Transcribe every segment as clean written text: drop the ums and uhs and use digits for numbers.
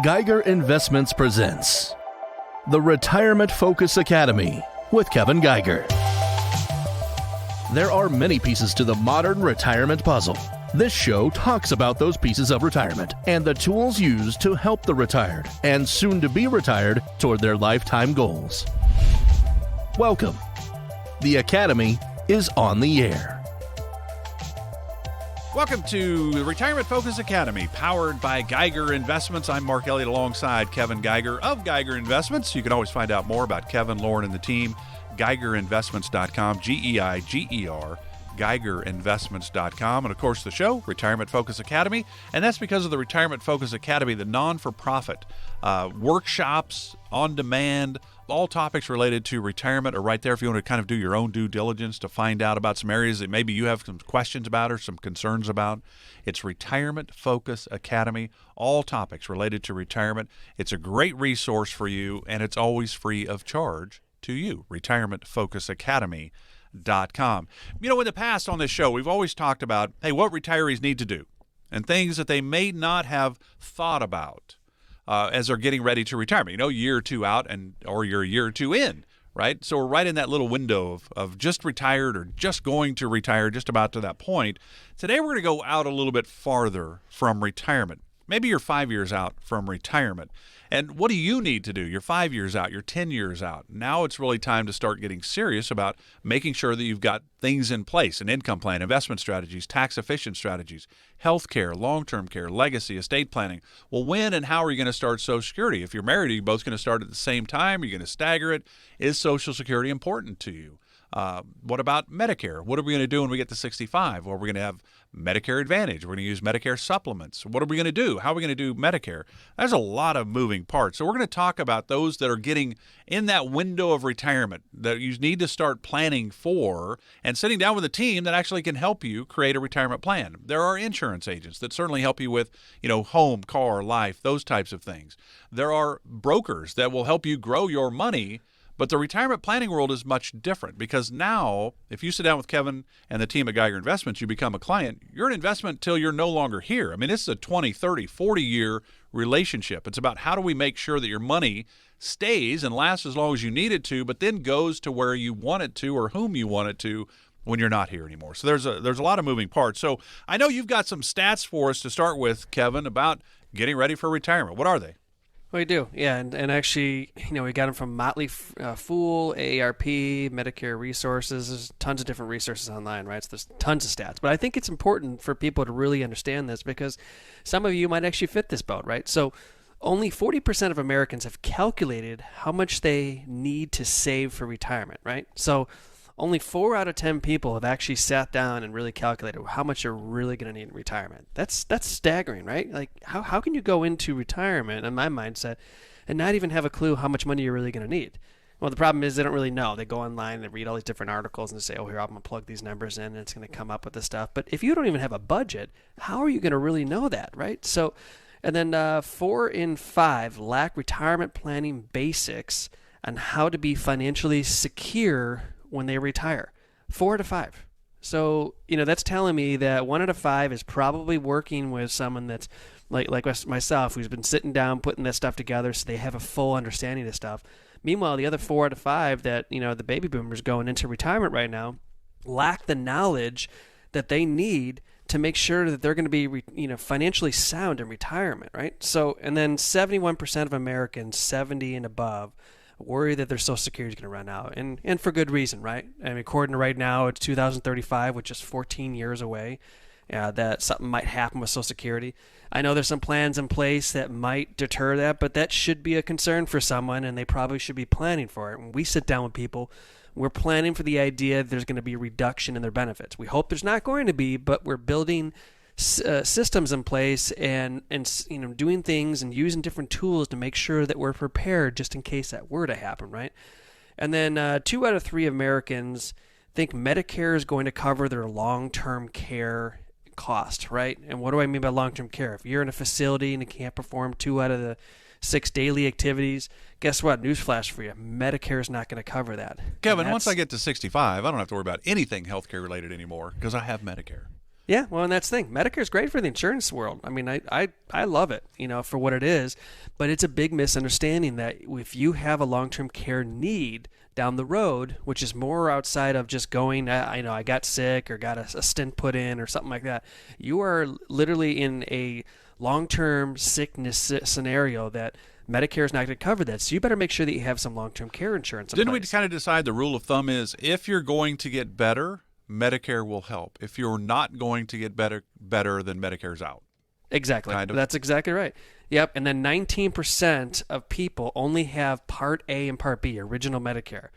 Geiger Investments presents the Retirement Focus Academy with Kevin Geiger. There are many pieces to the modern retirement puzzle. This show talks about those pieces of retirement and the tools used to help the retired and soon to be retired toward their lifetime goals. Welcome. The Academy is on the air. Welcome to the Retirement Focus Academy, powered by Geiger Investments. I'm Mark Elliott alongside Kevin Geiger of Geiger Investments. You can always find out more about Kevin, Lauren, and the team, GeigerInvestments.com, G-E-I-G-E-R, GeigerInvestments.com. And, of course, the show, Retirement Focus Academy. And that's because of the Retirement Focus Academy, the non-for-profit workshops, on demand, all topics related to retirement are right there if you want to kind of do your own due diligence to find out about some areas that maybe you have some questions about or some concerns about. It's Retirement Focus Academy, all topics related to retirement. It's a great resource for you, and it's always free of charge to you, retirementfocusacademy.com. You know, in the past on this show, we've always talked about, hey, what retirees need to do and things that they may not have thought about as they're getting ready to retire. You know, a year or two out or you're a year or two in, right? So we're right in that little window of just retired or just going to retire, just about to that point. Today we're going to go out a little bit farther from retirement. Maybe you're 5 years out from retirement. And what do you need to do? You're 5 years out, you're 10 years out. Now it's really time to start getting serious about making sure that you've got things in place, an income plan, investment strategies, tax-efficient strategies, health care, long-term care, legacy, estate planning. Well, when and how are you going to start Social Security? If you're married, are you both going to start at the same time? Are you going to stagger it? Is Social Security important to you? What about Medicare? What are we going to do when we get to 65? Well, we're going to have Medicare Advantage. We're going to use Medicare supplements. What are we going to do? How are we going to do Medicare? There's a lot of moving parts. So we're going to talk about those that are getting in that window of retirement that you need to start planning for and sitting down with a team that actually can help you create a retirement plan. There are insurance agents that certainly help you with, home, car, life, those types of things. There are brokers that will help you grow your money. But the retirement planning world is much different because now, if you sit down with Kevin and the team at Geiger Investments, you become a client, you're an investment till you're no longer here. I mean, this is a 20, 30, 40-year relationship. It's about how do we make sure that your money stays and lasts as long as you need it to, but then goes to where you want it to or whom you want it to when you're not here anymore. So there's a lot of moving parts. So I know you've got some stats for us to start with, Kevin, about getting ready for retirement. What are they? We do, yeah, and actually, we got them from Motley Fool, AARP, Medicare Resources. There's tons of different resources online, right? So there's tons of stats. But I think it's important for people to really understand this because some of you might actually fit this boat, right? So only 40% of Americans have calculated how much they need to save for retirement, right? So only 4 out of 10 people have actually sat down and really calculated how much you're really going to need in retirement. That's staggering, right? Like, how can you go into retirement, in my mindset, and not even have a clue how much money you're really going to need? Well, the problem is they don't really know. They go online, they read all these different articles, and say, oh, here, I'm going to plug these numbers in, and it's going to come up with this stuff. But if you don't even have a budget, how are you going to really know that, right? So, and then 4 in 5 lack retirement planning basics on how to be financially secure when they retire. 4 out of 5. So, that's telling me that 1 out of 5 is probably working with someone that's like myself, who's been sitting down, putting this stuff together so they have a full understanding of stuff. Meanwhile, the other 4 out of 5 that, the baby boomers going into retirement right now lack the knowledge that they need to make sure that they're going to be, financially sound in retirement, right? So, and then 71% of Americans 70 and above worry that their Social Security is going to run out, and for good reason, right? I mean, according to right now, it's 2035, which is 14 years away, that something might happen with Social Security. I know there's some plans in place that might deter that, but that should be a concern for someone, and they probably should be planning for it. When we sit down with people, we're planning for the idea that there's going to be a reduction in their benefits. We hope there's not going to be, but we're building systems in place and doing things and using different tools to make sure that we're prepared just in case that were to happen, right? And then 2 out of 3 Americans think Medicare is going to cover their long-term care cost, right? And what do I mean by long-term care? If you're in a facility and you can't perform 2 out of the 6 daily activities, guess what? Newsflash for you. Medicare is not going to cover that. Kevin, once I get to 65, I don't have to worry about anything healthcare related anymore because I have Medicare. Yeah, well, and that's the thing. Medicare is great for the insurance world. I mean, I love it, for what it is. But it's a big misunderstanding that if you have a long-term care need down the road, which is more outside of just going, I got sick or got a stent put in or something like that, you are literally in a long-term sickness scenario that Medicare is not going to cover that. So you better make sure that you have some long-term care insurance in Didn't we place. kind of decide the rule of thumb is if you're going to get better, Medicare will help. If you're not going to get better, then Medicare's out. Exactly. Kind of. That's exactly right. Yep. And then 19% of people only have Part A and Part B, original Medicare,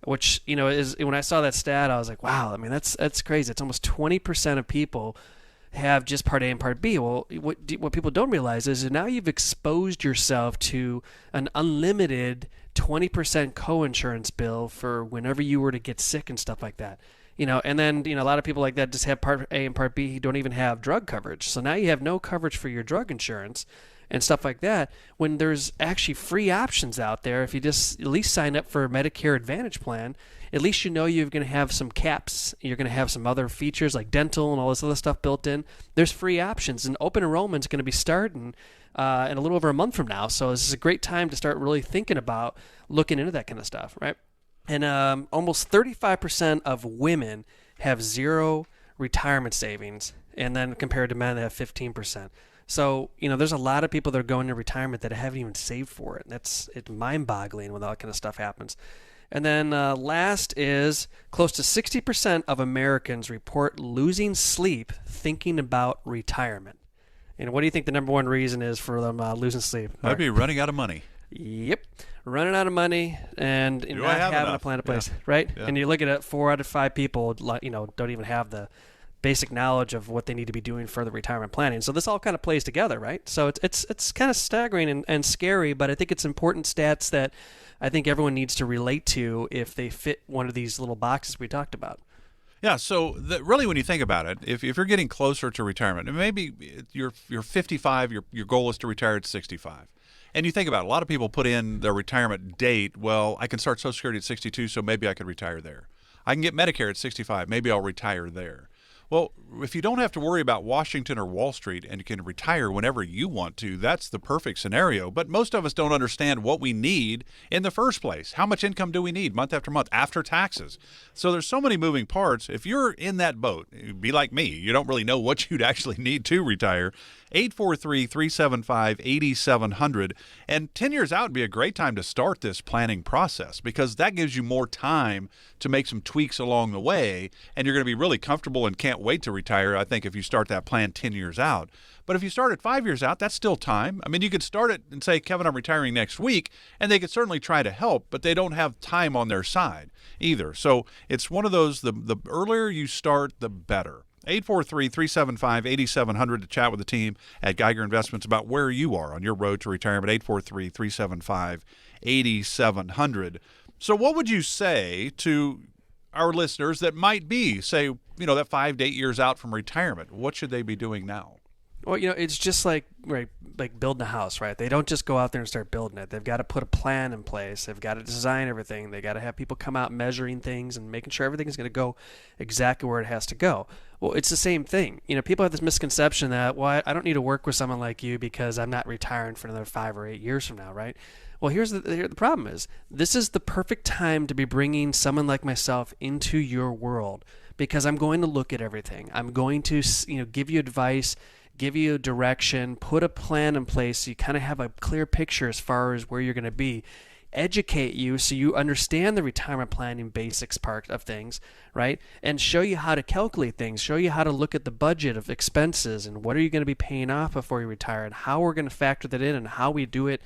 which, is when I saw that stat, I was like, wow, I mean, that's crazy. It's almost 20% of people have just Part A and Part B. Well, what people don't realize is that now you've exposed yourself to an unlimited 20% coinsurance bill for whenever you were to get sick and stuff like that. And then, a lot of people like that just have Part A and Part B who don't even have drug coverage. So now you have no coverage for your drug insurance and stuff like that when there's actually free options out there. If you just at least sign up for a Medicare Advantage plan, at least you're going to have some caps. You're going to have some other features like dental and all this other stuff built in. There's free options, and open enrollment is going to be starting in a little over a month from now. So this is a great time to start really thinking about looking into that kind of stuff, right? And almost 35% of women have zero retirement savings, and then compared to men, they have 15%. So, there's a lot of people that are going to retirement that haven't even saved for it. It's mind-boggling when all that kind of stuff happens. And then last is close to 60% of Americans report losing sleep thinking about retirement. And what do you think the number one reason is for them losing sleep? That'd be running out of money. Yep. Running out of money and not having a plan in place, right? Yeah. And you look at it, 4 out of 5 people, don't even have the basic knowledge of what they need to be doing for the retirement planning. So this all kind of plays together, right? So it's kind of staggering and scary, but I think it's important stats that I think everyone needs to relate to if they fit one of these little boxes we talked about. Yeah, so really when you think about it, if you're getting closer to retirement, and maybe you're 55, your goal is to retire at 65. And you think about it, a lot of people put in their retirement date, well, I can start Social Security at 62, so maybe I could retire there. I can get Medicare at 65, maybe I'll retire there. Well, if you don't have to worry about Washington or Wall Street and you can retire whenever you want to, that's the perfect scenario. But most of us don't understand what we need in the first place. How much income do we need month after month after taxes? So there's so many moving parts. If you're in that boat, be like me. You don't really know what you'd actually need to retire. 843-375-8700. And 10 years out would be a great time to start this planning process because that gives you more time to make some tweaks along the way, and you're going to be really comfortable and can't wait to retire, I think, if you start that plan 10 years out. But if you start it 5 years out, that's still time. I mean, you could start it and say, Kevin, I'm retiring next week, and they could certainly try to help, but they don't have time on their side either. So it's one of those, the earlier you start, the better. 843-375-8700 to chat with the team at Geiger Investments about where you are on your road to retirement. 843-375-8700. So what would you say to our listeners that might be, say, that 5 to 8 years out from retirement? What should they be doing now? Well, it's just like building a house, right? They don't just go out there and start building it. They've got to put a plan in place. They've got to design everything. They got to have people come out measuring things and making sure everything is going to go exactly where it has to go. Well, it's the same thing. People have this misconception that, well, I don't need to work with someone like you because I'm not retiring for another 5 or 8 years from now, right? Well, here's the problem is this is the perfect time to be bringing someone like myself into your world because I'm going to look at everything. I'm going to, give you advice, give you a direction, put a plan in place so you kind of have a clear picture as far as where you're going to be. Educate you so you understand the retirement planning basics part of things, right? And show you how to calculate things, show you how to look at the budget of expenses and what are you going to be paying off before you retire and how we're going to factor that in and how we do it.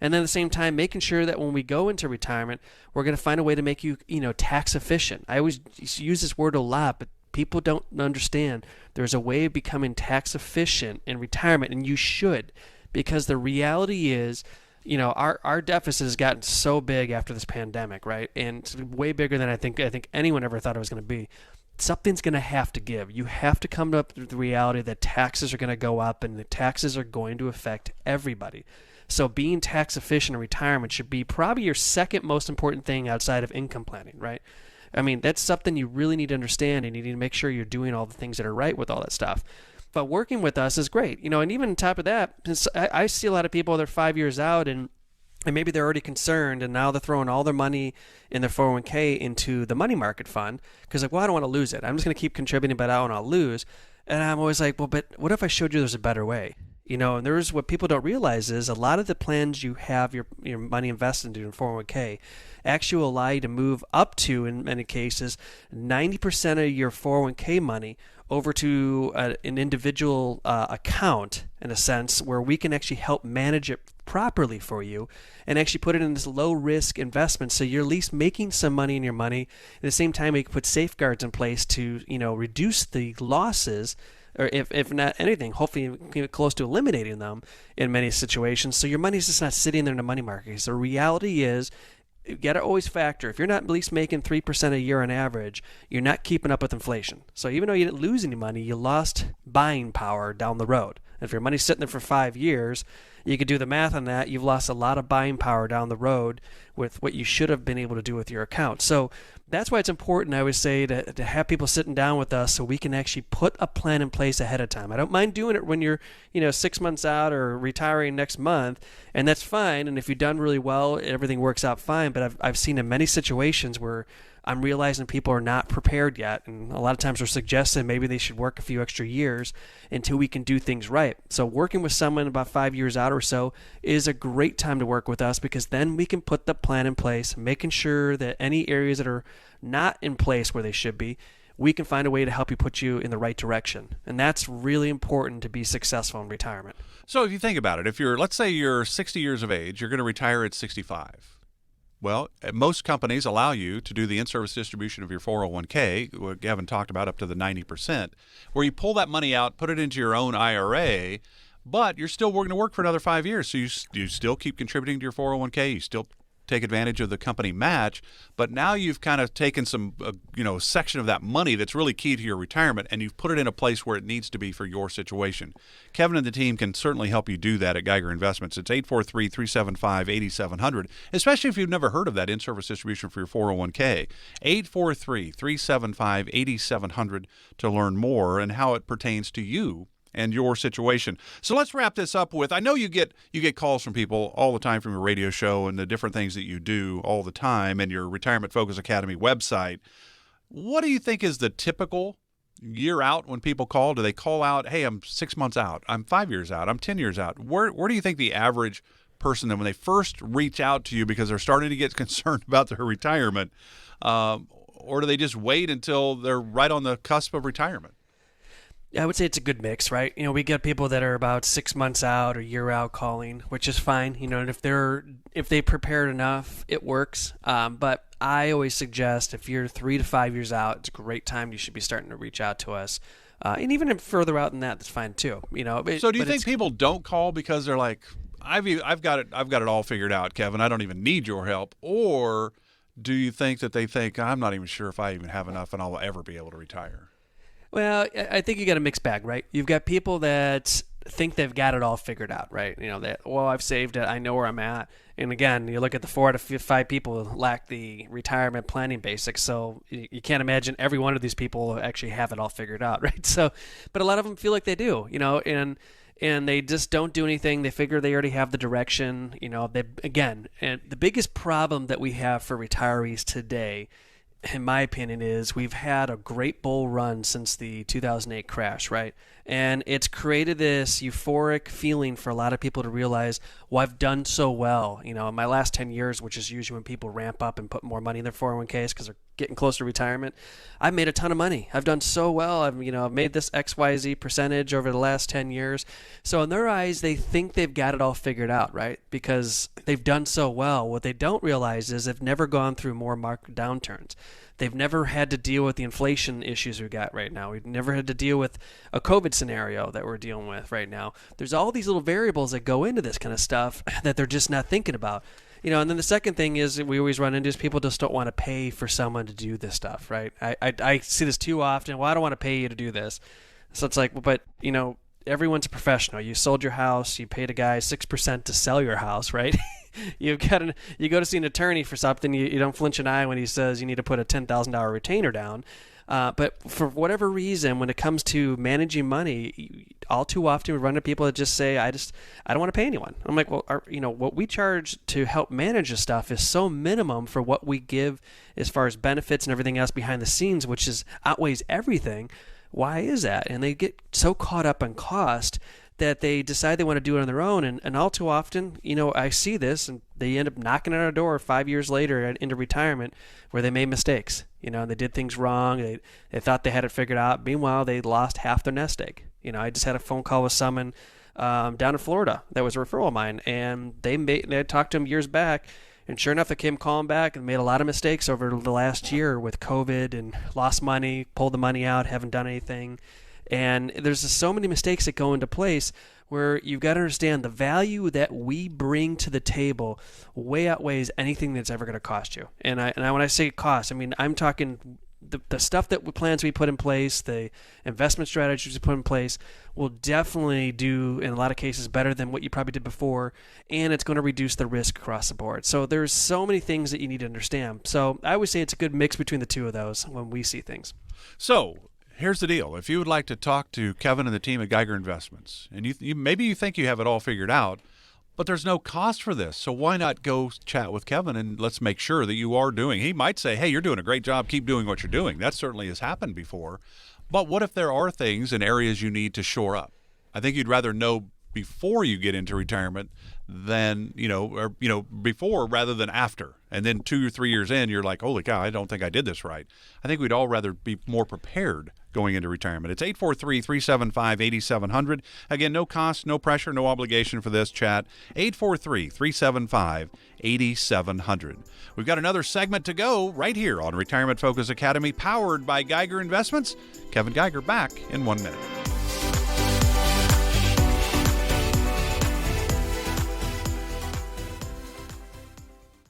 And then at the same time, making sure that when we go into retirement, we're going to find a way to make you, tax efficient. I always use this word a lot, but people don't understand there's a way of becoming tax efficient in retirement, and you should, because the reality is, our deficit has gotten so big after this pandemic, right? And it's way bigger than I think anyone ever thought it was going to be. Something's going to have to give. You have to come up with the reality that taxes are going to go up, and the taxes are going to affect everybody. So being tax efficient in retirement should be probably your second most important thing outside of income planning, right? I mean, that's something you really need to understand, and you need to make sure you're doing all the things that are right with all that stuff. But working with us is great, and even on top of that, I see a lot of people that are 5 years out and maybe they're already concerned, and now they're throwing all their money in their 401k into the money market fund because, like, well, I don't want to lose it. I'm just going to keep contributing, but I don't want to lose. And I'm always like, well, but what if I showed you there's a better way? And there's what people don't realize is a lot of the plans you have your money invested into in 401k actually allow you to move up to, in many cases, 90% of your 401k money over to an individual account, in a sense, where we can actually help manage it properly for you and actually put it in this low risk investment, so you're at least making some money in your money. At the same time, we can put safeguards in place to reduce the losses, or if not anything, hopefully get close to eliminating them in many situations, so your money's just not sitting there in the money market. So the reality is, you got to always factor, if you're not at least making 3% a year on average, you're not keeping up with inflation. So even though you didn't lose any money, you lost buying power down the road. If your money's sitting there for 5 years, you could do the math on that. You've lost a lot of buying power down the road with what you should have been able to do with your account. So that's why it's important, I would say, to have people sitting down with us so we can actually put a plan in place ahead of time. I don't mind doing it when you're 6 months out or retiring next month, and that's fine. And if you've done really well, everything works out fine. But I've seen in many situations where I'm realizing people are not prepared yet, and a lot of times we're suggesting maybe they should work a few extra years until we can do things right. So working with someone about 5 years out or so is a great time to work with us, because then we can put the plan in place, making sure that any areas that are not in place where they should be, we can find a way to help you put you in the right direction. And that's really important to be successful in retirement. So if you think about it, let's say you're 60 years of age, you're going to retire at 65. Well, most companies allow you to do the in-service distribution of your 401k, what Gavin talked about, up to the 90%, where you pull that money out, put it into your own IRA, but you're still going to work for another 5 years. So you still keep contributing to your 401k, you still take advantage of the company match, but now you've kind of taken some section of that money that's really key to your retirement, and you've put it in a place where it needs to be for your situation. Kevin and the team can certainly help you do that at Geiger Investments. It's 843-375-8700, especially if you've never heard of that in-service distribution for your 401k. 843-375-8700 to learn more and how it pertains to you and your situation. So let's wrap this up with, I know you get calls from people all the time from your radio show and the different things that you do all the time and your Retirement Focus Academy website. What do you think is the typical year out when people call? Do they call out, hey, I'm 6 months out, I'm 5 years out, I'm 10 years out? Where do you think the average person, that when they first reach out to you because they're starting to get concerned about their retirement, or do they just wait until they're right on the cusp of retirement? I would say it's a good mix, right? We get people that are about 6 months out or a year out calling, which is fine. And if they prepared enough, it works. But I always suggest if you're 3 to 5 years out, it's a great time. You should be starting to reach out to us. And even further out than that, that's fine too. So do you think people don't call because they're like, I've got it all figured out, Kevin, I don't even need your help? Or do you think that they think, I'm not even sure if I even have enough and I'll ever be able to retire? Well, I think you got a mixed bag, right? You've got people that think they've got it all figured out, right? I've saved it, I know where I'm at. And again, you look at the 4 to 5 people who lack the retirement planning basics, so you can't imagine every one of these people actually have it all figured out, right? So, but a lot of them feel like they do, and they just don't do anything. They figure they already have the direction, and the biggest problem that we have for retirees today, in my opinion, is we've had a great bull run since the 2008 crash, right? And it's created this euphoric feeling for a lot of people to realize, well, I've done so well. In my last 10 years, which is usually when people ramp up and put more money in their 401ks because they're getting closer to retirement, I've made a ton of money. I've done so well. I've made this XYZ percentage over the last 10 years. So in their eyes, they think they've got it all figured out, right? Because they've done so well. What they don't realize is they've never gone through more market downturns. They've never had to deal with the inflation issues we've got right now. We've never had to deal with a COVID scenario that we're dealing with right now. There's all these little variables that go into this kind of stuff that they're just not thinking about. And then the second thing is we always run into is people just don't want to pay for someone to do this stuff, right? I see this too often. Well, I don't want to pay you to do this. So it's like, but everyone's a professional. You sold your house, you paid a guy 6% to sell your house, right? you go to see an attorney for something, you don't flinch an eye when he says you need to put a $10,000 retainer down. But for whatever reason, when it comes to managing money, all too often we run into people that just say, I don't want to pay anyone. I'm like, well, what we charge to help manage this stuff is so minimum for what we give as far as benefits and everything else behind the scenes, which outweighs everything. Why is that? And they get so caught up on cost that they decide they want to do it on their own. And all too often, I see this, and they end up knocking on our door 5 years later into retirement where they made mistakes. And they did things wrong. They thought they had it figured out. Meanwhile, they lost half their nest egg. I just had a phone call with someone down in Florida that was a referral of mine, and they talked to him years back, and sure enough, they came calling back and made a lot of mistakes over the last year with COVID and lost money, pulled the money out, haven't done anything. And there's just so many mistakes that go into place where you've got to understand the value that we bring to the table way outweighs anything that's ever going to cost you. And when I say cost, I mean, I'm talking the stuff plans we put in place, the investment strategies we put in place will definitely do, in a lot of cases, better than what you probably did before, and it's going to reduce the risk across the board. So there's so many things that you need to understand. So I would say it's a good mix between the two of those when we see things. So here's the deal. If you would like to talk to Kevin and the team at Geiger Investments, and you maybe you think you have it all figured out, but there's no cost for this, so why not go chat with Kevin and let's make sure that you are doing. He might say, hey, you're doing a great job. Keep doing what you're doing. That certainly has happened before. But what if there are things and areas you need to shore up? I think you'd rather know before you get into retirement than, before rather than after. And then 2 or 3 years in, you're like, holy cow, I don't think I did this right. I think we'd all rather be more prepared going into retirement. It's 843-375-8700. Again, no cost, no pressure, no obligation for this chat. 843-375-8700. We've got another segment to go right here on Retirement Focus Academy, powered by Geiger Investments. Kevin Geiger back in 1 minute.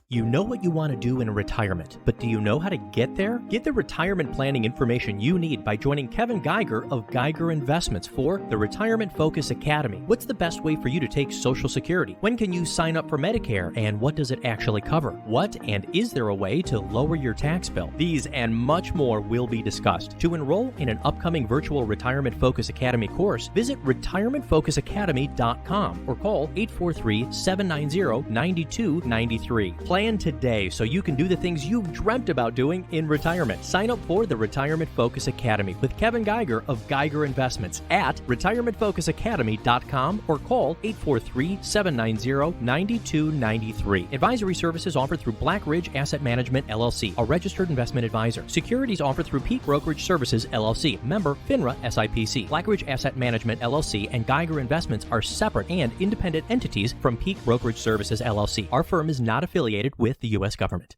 You know what you want to do in retirement, but do you know how to get there? Get the retirement planning information you need by joining Kevin Geiger of Geiger Investments for the Retirement Focus Academy. What's the best way for you to take Social Security? When can you sign up for Medicare, and what does it actually cover? What and is there a way to lower your tax bill? These and much more will be discussed. To enroll in an upcoming virtual Retirement Focus Academy course, visit retirementfocusacademy.com or call 843-790-9293. Plan today so you can do the things you've dreamt about doing in retirement. Sign up for the Retirement Focus Academy with Kevin Geiger of Geiger Investments at retirementfocusacademy.com or call 843-790-9293. Advisory services offered through Black Ridge Asset Management, LLC, a registered investment advisor. Securities offered through Peak Brokerage Services, LLC, member FINRA SIPC. Black Ridge Asset Management, LLC and Geiger Investments are separate and independent entities from Peak Brokerage Services, LLC. Our firm is not affiliated with the U.S. government.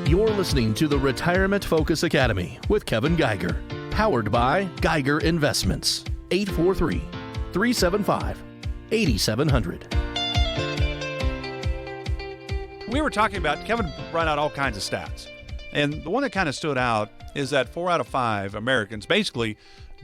You're listening to the Retirement Focus Academy with Kevin Geiger, powered by Geiger Investments. 843-375-8700. We were talking about, Kevin brought out all kinds of stats. And the one that kind of stood out is that 4 out of 5 Americans basically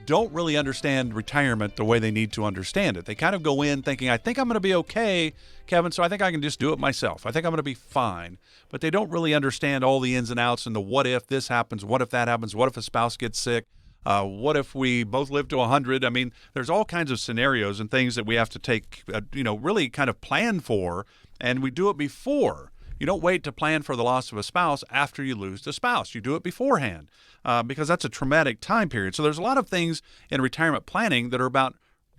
don't really understand retirement the way they need to understand it. They kind of go in thinking, I think I'm going to be okay, Kevin, so I think I can just do it myself. I think I'm going to be fine. But they don't really understand all the ins and outs and the what if this happens, what if that happens, what if a spouse gets sick, what if we both live to 100? I mean, there's all kinds of scenarios and things that we have to take, really kind of plan for, and we do it before. You don't wait to plan for the loss of a spouse after you lose the spouse. You do it beforehand because that's a traumatic time period. So there's a lot of things in retirement planning that are about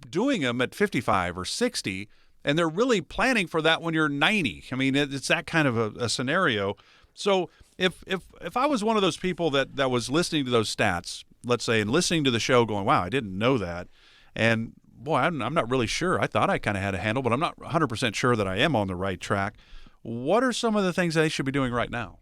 doing them at 55 or 60, and they're really planning for that when you're 90. I mean, it's that kind of a scenario. So if I was one of those people that was listening to those stats, let's say, and listening to the show going, wow, I didn't know that, and boy, I'm not really sure. I thought I kind of had a handle, but I'm not 100% sure that I am on the right track. What are some of the things they should be doing right now?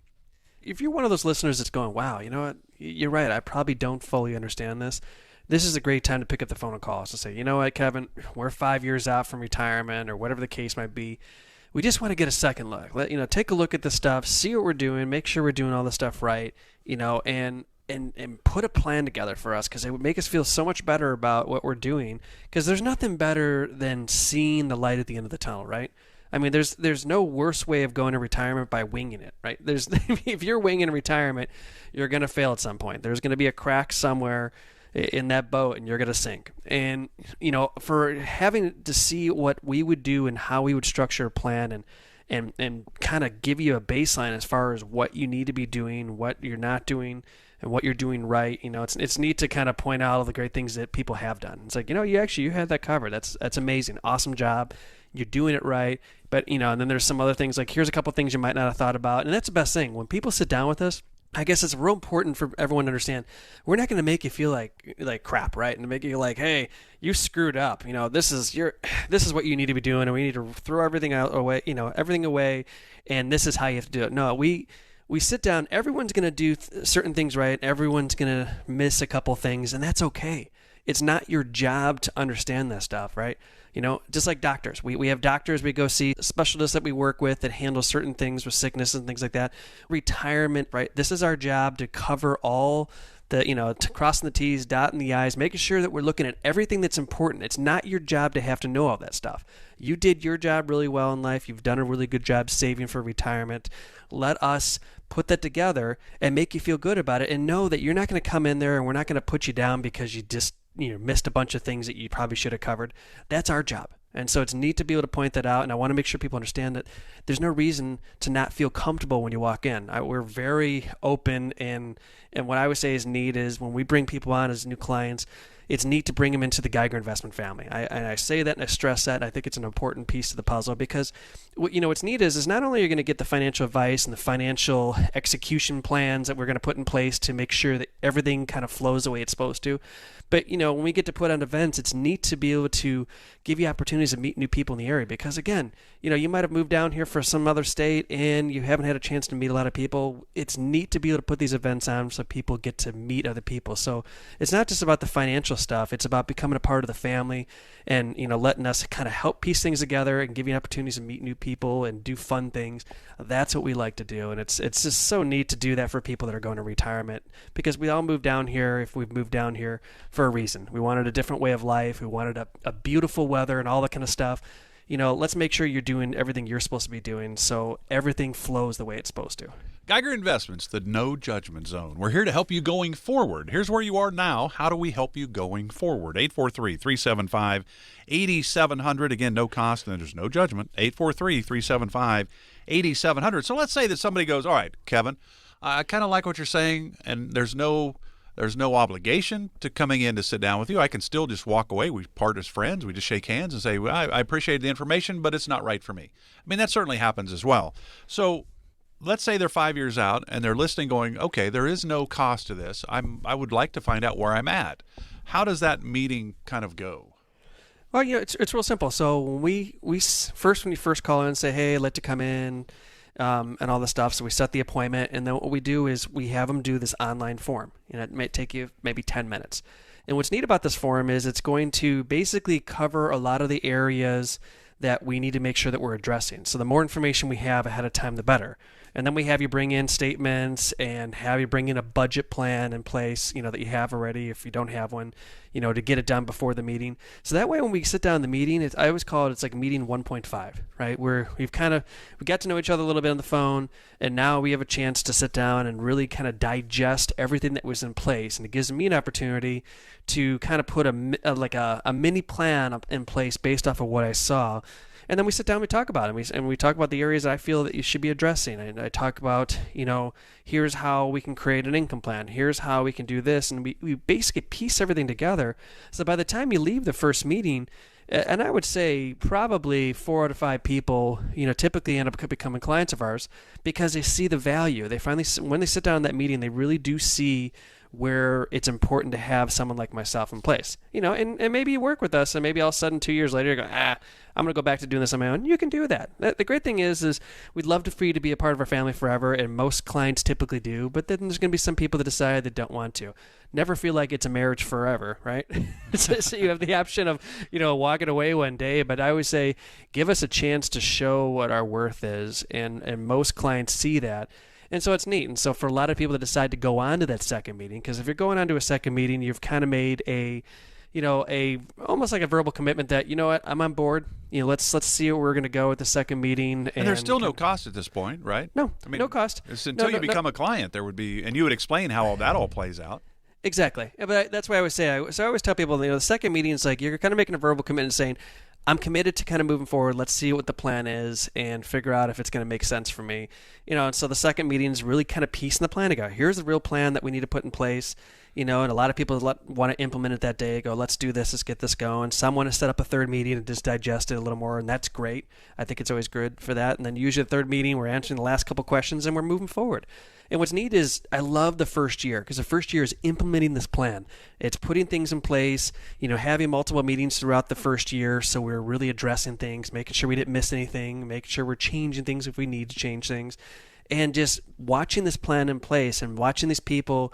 If you're one of those listeners that's going, wow, you know what, you're right, I probably don't fully understand this, this is a great time to pick up the phone and call us and say, you know what, Kevin, we're 5 years out from retirement or whatever the case might be. We just want to get a second look. Take a look at the stuff, see what we're doing, make sure we're doing all the stuff right, and and put a plan together for us, because it would make us feel so much better about what we're doing, because there's nothing better than seeing the light at the end of the tunnel, right? I mean, there's no worse way of going to retirement by winging it, right? If you're winging retirement, you're going to fail at some point. There's going to be a crack somewhere in that boat and you're going to sink. And, for having to see what we would do and how we would structure a plan and kind of give you a baseline as far as what you need to be doing, what you're not doing, and what you're doing right. It's neat to kind of point out all the great things that people have done. It's like, you had that covered. That's amazing. Awesome job. You're doing it right. But, and then there's some other things, like here's a couple things you might not have thought about. And that's the best thing. When people sit down with us, I guess it's real important for everyone to understand, we're not going to make you feel like crap, right? And to make you like, hey, you screwed up. This is what you need to be doing, and we need to throw everything away, and this is how you have to do it. No, we sit down. Everyone's going to do certain things right. Everyone's going to miss a couple things, and that's okay. It's not your job to understand that stuff, right? Just like doctors. We have doctors we go see, specialists that we work with that handle certain things with sickness and things like that. Retirement, right? This is our job to cover all the, to crossing the T's, dotting the I's, making sure that we're looking at everything that's important. It's not your job to have to know all that stuff. You did your job really well in life. You've done a really good job saving for retirement. Let us put that together and make you feel good about it, and know that you're not going to come in there and we're not going to put you down because you just missed a bunch of things that you probably should have covered. That's our job. And so it's neat to be able to point that out. And I want to make sure people understand that there's no reason to not feel comfortable when you walk in. We're very open. And what I would say is neat is when we bring people on as new clients, it's neat to bring them into the Geiger Investment family. I say that and I stress that. And I think it's an important piece of the puzzle, because what's neat is not only are you going to get the financial advice and the financial execution plans that we're going to put in place to make sure that everything kind of flows the way it's supposed to, but when we get to put on events, it's neat to be able to give you opportunities to meet new people in the area, because again, you might have moved down here for some other state and you haven't had a chance to meet a lot of people. It's neat to be able to put these events on so people get to meet other people. So it's not just about the financial stuff. It's about becoming a part of the family and, letting us kind of help piece things together and give you opportunities to meet new people and do fun things. That's what we like to do. And it's just so neat to do that for people that are going to retirement, because we all moved down here, if we've moved down here, for a reason. We wanted a different way of life. We wanted a beautiful weather and all that kind of stuff. Let's make sure you're doing everything you're supposed to be doing so everything flows the way it's supposed to. Geiger Investments, the no judgment zone. We're here to help you going forward. Here's where you are now. How do we help you going forward? 843-375-8700. Again, no cost and there's no judgment. 843-375-8700. So let's say that somebody goes, all right, Kevin, I kind of like what you're saying, and there's no obligation to coming in to sit down with you. I can still just walk away. We part as friends. We just shake hands and say, well, I appreciate the information, but it's not right for me. I mean, that certainly happens as well. So let's say they're 5 years out and they're listening going, okay, there is no cost to this. I would like to find out where I'm at. How does that meeting kind of go? Well, it's real simple. So when when you first call in and say, hey, I'd like to come in, and all the stuff. So we set the appointment, and then what we do is we have them do this online form. It might take you maybe 10 minutes. And what's neat about this form is it's going to basically cover a lot of the areas that we need to make sure that we're addressing. So the more information we have ahead of time, the better. And then we have you bring in statements and have you bring in a budget plan in place, that you have already if you don't have one, to get it done before the meeting. So that way when we sit down in the meeting, I always call it's like meeting 1.5, right? Where we got to know each other a little bit on the phone, and now we have a chance to sit down and really kind of digest everything that was in place. And it gives me an opportunity to kind of put a mini plan in place based off of what I saw. And then we sit down and we talk about it. And we talk about the areas I feel that you should be addressing. And I talk about, here's how we can create an income plan. Here's how we can do this. And we basically piece everything together. So by the time you leave the first meeting, and I would say probably 4 out of 5 people, typically end up becoming clients of ours because they see the value. They finally, when they sit down in that meeting, they really do see where it's important to have someone like myself in place, and maybe you work with us and maybe all of a sudden 2 years later you go, I'm going to go back to doing this on my own. You can do that. The great thing is we'd love for you to be a part of our family forever, and most clients typically do, but then there's going to be some people that decide that don't want to. Never feel like it's a marriage forever, right? So you have the option of, walking away one day, but I always say, give us a chance to show what our worth is, and most clients see that. And so it's neat. And so for a lot of people that decide to go on to that second meeting, because if you're going on to a second meeting, you've kind of made a almost like a verbal commitment that, you know what, I'm on board. Let's see where we're going to go at the second meeting. And there's still no cost at this point, right? No, no cost. Until you become a client, there would be, and you would explain how all that all plays out. Exactly. But that's why I always say, I always tell people, the second meeting is like you're kind of making a verbal commitment saying, I'm committed to kind of moving forward. Let's see what the plan is and figure out if it's going to make sense for me. And so the second meeting is really kind of piecing the plan together. Here's the real plan that we need to put in place. And a lot of people want to implement it that day. Go, let's do this. Let's get this going. Some want to set up a third meeting and just digest it a little more, and that's great. I think it's always good for that. And then usually the third meeting, we're answering the last couple questions and we're moving forward. And what's neat is I love the first year, because the first year is implementing this plan. It's putting things in place, having multiple meetings throughout the first year, so we're really addressing things, making sure we didn't miss anything, making sure we're changing things if we need to change things, and just watching this plan in place and watching these people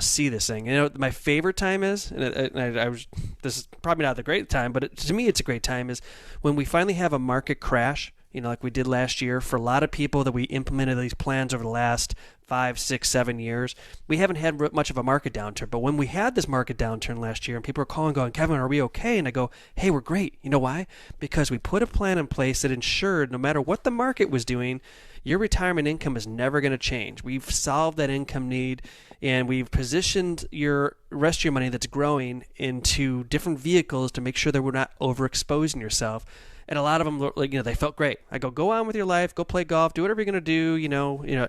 see this thing. My favorite time is, this is probably not the great time, but to me it's a great time, is when we finally have a market crash, like we did last year. For a lot of people that we implemented these plans over the last 5, 6, 7 years, we haven't had much of a market downturn. But when we had this market downturn last year and people are calling going, Kevin, are we okay? And I go, hey, we're great. You know why? Because we put a plan in place that ensured no matter what the market was doing, your retirement income is never going to change. We've solved that income need, and we've positioned your rest of your money that's growing into different vehicles to make sure that we're not overexposing yourself. And a lot of them, they felt great. I go on with your life, go play golf, do whatever you're going to do,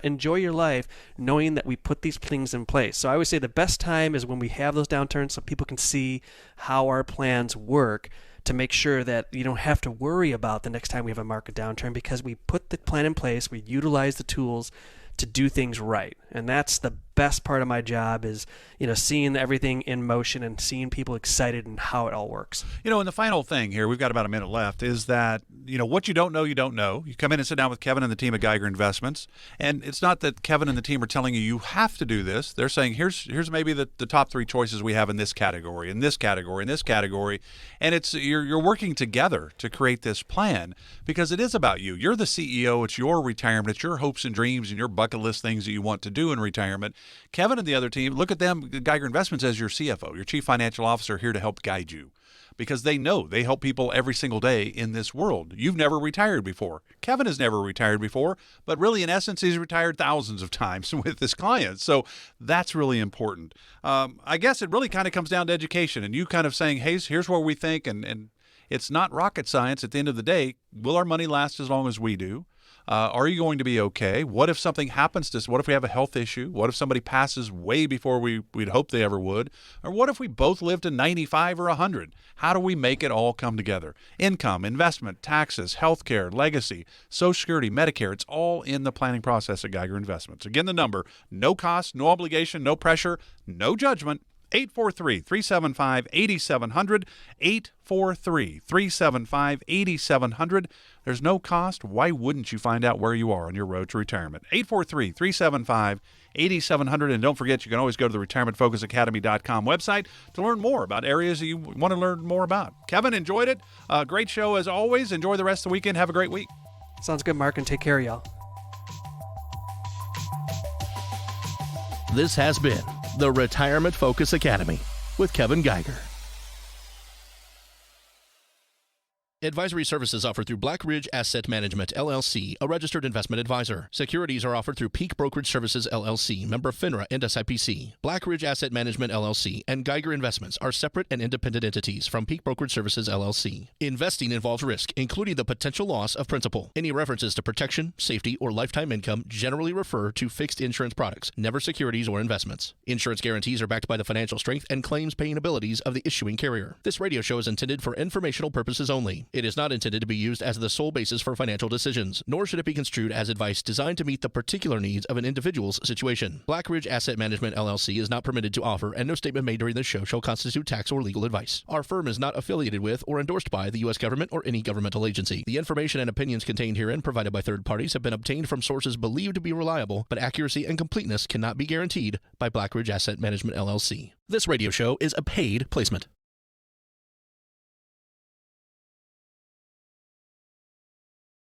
enjoy your life, knowing that we put these things in place. So I always say the best time is when we have those downturns so people can see how our plans work, to make sure that you don't have to worry about the next time we have a market downturn, because we put the plan in place, we utilize the tools to do things right. And that's the best part of my job, is seeing everything in motion and seeing people excited and how it all works. And the final thing here, we've got about a minute left, is that what you don't know, you don't know. You come in and sit down with Kevin and the team at Geiger Investments, and it's not that Kevin and the team are telling you have to do this. They're saying here's maybe the top 3 choices we have in this category, in this category, in this category, and it's you're working together to create this plan, because it is about you. You're the CEO. It's your retirement. It's your hopes and dreams and your bucket list things that you want to do in retirement. Kevin and the other team, look at them, Geiger Investments, as your CFO, your Chief Financial Officer, here to help guide you, because they know they help people every single day in this world. You've never retired before. Kevin has never retired before, but really, in essence, he's retired thousands of times with his clients. So that's really important. I guess it really kind of comes down to education, and you kind of saying, hey, here's where we think, and it's not rocket science at the end of the day. Will our money last as long as we do? Are you going to be okay? What if something happens to us? What if we have a health issue? What if somebody passes way before we'd hope they ever would? Or what if we both live to 95 or 100? How do we make it all come together? Income, investment, taxes, healthcare, legacy, Social Security, Medicare, it's all in the planning process at Geiger Investments. Again, the number, no cost, no obligation, no pressure, no judgment. 843-375-8700, 843-375-8700. There's no cost. Why wouldn't you find out where you are on your road to retirement? 843-375-8700. And don't forget, you can always go to the retirementfocusacademy.com website to learn more about areas that you want to learn more about. Kevin, enjoyed it. Great show as always. Enjoy the rest of the weekend. Have a great week. Sounds good, Mark, and take care, y'all. This has been the Retirement Focus Academy with Kevin Geiger. Advisory services offered through Black Ridge Asset Management, LLC, a registered investment advisor. Securities are offered through Peak Brokerage Services, LLC, member FINRA and SIPC. Black Ridge Asset Management, LLC, and Geiger Investments are separate and independent entities from Peak Brokerage Services, LLC. Investing involves risk, including the potential loss of principal. Any references to protection, safety, or lifetime income generally refer to fixed insurance products, never securities or investments. Insurance guarantees are backed by the financial strength and claims-paying abilities of the issuing carrier. This radio show is intended for informational purposes only. It is not intended to be used as the sole basis for financial decisions, nor should it be construed as advice designed to meet the particular needs of an individual's situation. Black Ridge Asset Management, LLC is not permitted to offer, and no statement made during this show shall constitute tax or legal advice. Our firm is not affiliated with or endorsed by the U.S. government or any governmental agency. The information and opinions contained herein provided by third parties have been obtained from sources believed to be reliable, but accuracy and completeness cannot be guaranteed by Black Ridge Asset Management, LLC. This radio show is a paid placement.